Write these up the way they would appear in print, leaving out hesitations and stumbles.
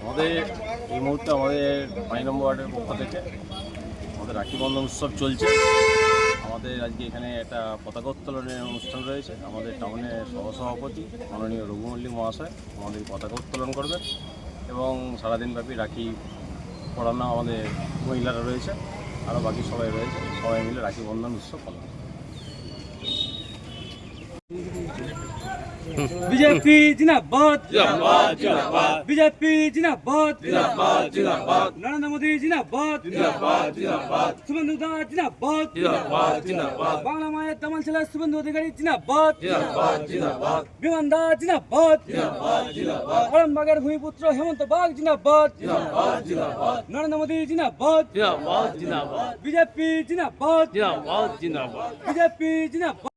আমাদের এই মুহূর্তে আমাদের 5 নম্বর ওয়ার্ডের পক্ষ থেকে আমাদের রাখি বন্ধন উৎসব চলছে। আমাদের আজকে এখানে একটা পতাকা উত্তোলনের অনুষ্ঠান রয়েছে। আমাদের টাউনের সহসভাপতি মাননীয় রঘু মল্লিক মহাশয় আমাদের পতাকা উত্তোলন করবেন এবং সারাদিনব্যাপী রাখি পড়ানো আমাদের মহিলারা রয়েছে, আরও বাকি সবাই রয়েছে, সবাই মিলে রাখি বন্ধন উৎসব পালন করবে। बीजेपी जिंदाबाद जिंदाबाद जिंदाबाद बीजेपी जिंदाबाद जिंदाबाद जिंदाबाद नरेंद्र मोदी जिंदाबाद जिंदाबाद जिंदाबाद शुभेंदु दास जिंदाबाद जिंदाबाद जिंदाबाद बांग्ला माया तमाम चला शुभेंदु अधिकारी जिंदाबाद जिंदाबाद जिंदाबाद विमान दास जिंदाबाद जिंदाबाद जिंदाबाद आलमबागेर भूमिपुत्र हेमंत बाग जिंदाबाद जिंदाबाद जिंदाबाद नरेंद्र मोदी जिंदाबाद जिंदाबाद जिंदाबाद बीजेपी जिंदाबाद जिंदाबाद जिंदाबाद बीजेपी जिंदाबाद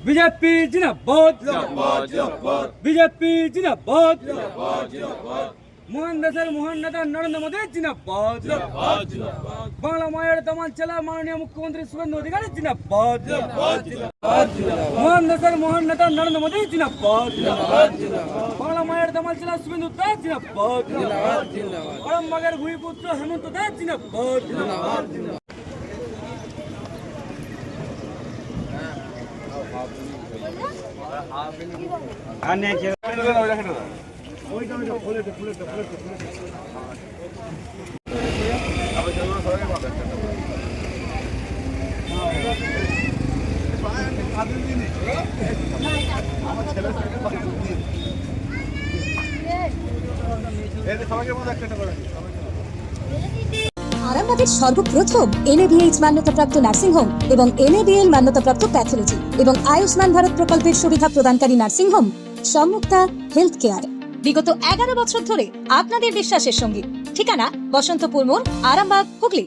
बीजेपी जिंदाबाद जिंदाबाद जिंदाबाद बीजेपी जिंदाबाद जिंदाबाद जिंदाबाद मोहन दासर मोहन नेता नरेंद्र मोदी जिंदाबाद जिंदाबाद जिंदाबाद बांग्ला मायर तमाम चला माननीय मुख्यमंत्री शुभेंदु अधिकारी जिंदाबाद जिंदाबाद जिंदाबाद मोहन दासर मोहन नेता नरेंद्र मोदी जिंदाबाद जिंदाबाद जिंदाबाद बांग्ला मायर तमाम चला शुभेंदु दास जिंदाबाद जिंदाबाद जिंदाबाद आलमबागेर भूमिपुत्र हेमंत दास जिंदाबाद जिंदाबाद जिंदाबाद আরামবাগের সর্বপ্রথম NABH মান্যতাপ্রাপ্ত নার্সিং হোম এবং NABL মান্যতাপ্রাপ্ত প্যাথোলজি এবং আয়ুষ্মান ভারত প্রকল্পের সুবিধা প্রদানকারী নার্সিং হোম সম্মুক্তা হেলথ কেয়ার বিগত 11 বছর ধরে আপনাদের বিশ্বাসের সঙ্গী। ঠিকানা বসন্তপুর মোড়, আরামবাগ, হুগলি।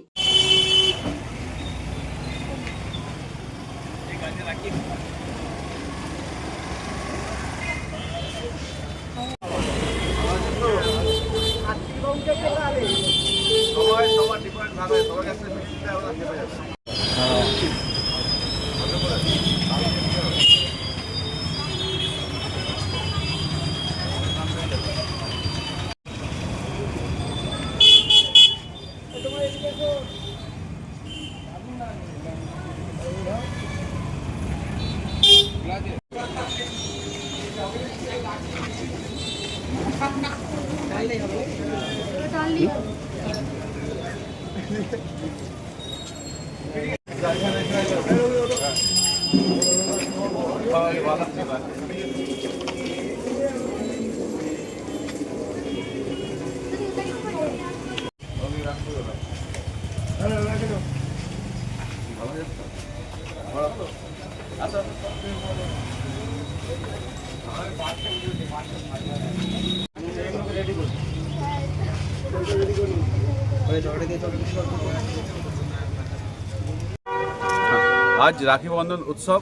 आज राखी बंधन उत्सव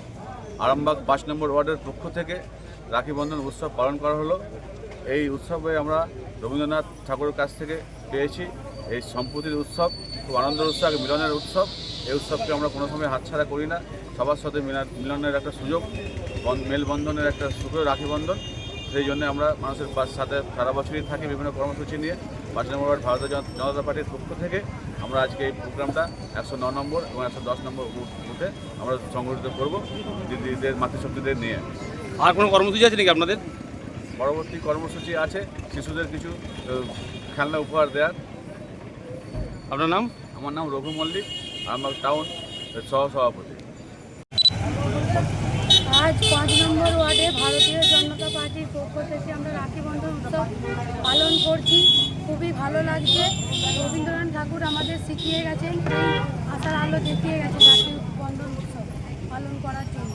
आरामबाग 5 নম্বর ওয়ার্ডের পক্ষ থেকে রাখি বন্ধন উৎসব পালন করা হলো। এই উৎসবে আমরা রবীন্দ্রনাথ ঠাকুরের কাছ থেকে পেয়েছি এই সম্প্রীতির উৎসব, খুব আনন্দের উৎসব, মিলনের উৎসব। এই উৎসবকে আমরা কোনো সময় হাতছাড়া করি না। সবার সাথে মিলনের একটা সুযোগ, মেলবন্ধনের একটা সুখের রাখি বন্ধন। সেই জন্য আমরা মানুষের সাথে সারা বছরই থাকি বিভিন্ন কর্মসূচি নিয়ে। 5 নম্বর ওয়ার্ড ভারতীয় জনতা পার্টির পক্ষ থেকে আমরা আজকে এই প্রোগ্রামটা 109 নম্বর এবং 110 নম্বর বুথে আমরা সংগঠিত করব দিদিদের মাতৃশক্তিদের নিয়ে। আর কোনো কর্মসূচি আছে নাকি আপনাদের? পরবর্তী কর্মসূচি আছে শিশুদের কিছু খেলনা উপহার দেওয়ার। আপনার নাম? আমার নাম রঘু মল্লিক, আরামবাগ টাউন সহসভাপতি। আজ 5 নম্বর ওয়ার্ডে ভারতীয় জনতা পার্টির পক্ষ থেকে আমরা রাখি বন্ধন উৎসব পালন করছি। খুবই ভালো লাগছে। রবীন্দ্রনাথ ঠাকুর আমাদের শিখিয়ে গেছেন, এই আশার আলো দেখিয়ে গেছেন রাখি বন্ধন উৎসব পালন করার জন্য।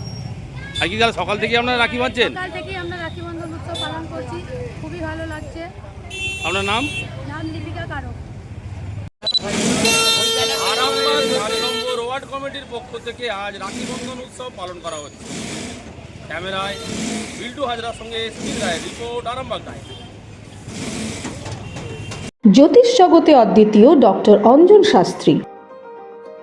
আজকে কাল সকাল থেকে আপনারা রাখি বাঁধছেন? সকাল থেকেই আমরা রাখি বন্ধন উৎসব পালন করছি, খুবই ভালো লাগছে। আপনার নাম? নাম দীপিকা কারক। আরামবাগ 5 নম্বর ওয়ার্ড কমিটির পক্ষ থেকে আজ রাখি বন্ধন উৎসব পালন করা হচ্ছে। ক্যামেরায় বিল্টু হাজরার সঙ্গে স্মিত রায়, রিপোর্ট আরামবাগ টাইম। জ্যোতিষ জগতে অদ্বিতীয় ডক্টর অঞ্জন শাস্ত্রী,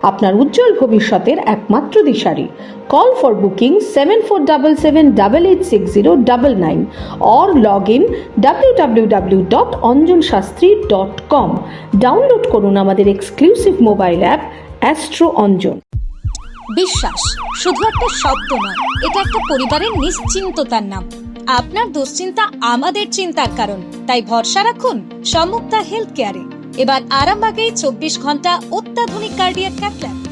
আপনার উজ্জ্বল ভবিষ্যতের একমাত্র দিশারি। Call for booking 7477886099 or log in www.anjanshastri.com. Download করুন আমাদের exclusive mobile app astro Anjan. বিশ্বাস শুধু একটা শব্দ নয়, এটা একটা পরিবারের নিশ্চিন্ততার নাম। আপনার দুশ্চিন্তা আমাদের চিন্তার কারণ, তাই ভরসা রাখুন সম্মুক্তা হেলথ কেয়ারে। এবার আরামবাগে 24 ঘন্টা অত্যাধুনিক কার্ডিয়াক ক্যাথল্যাব।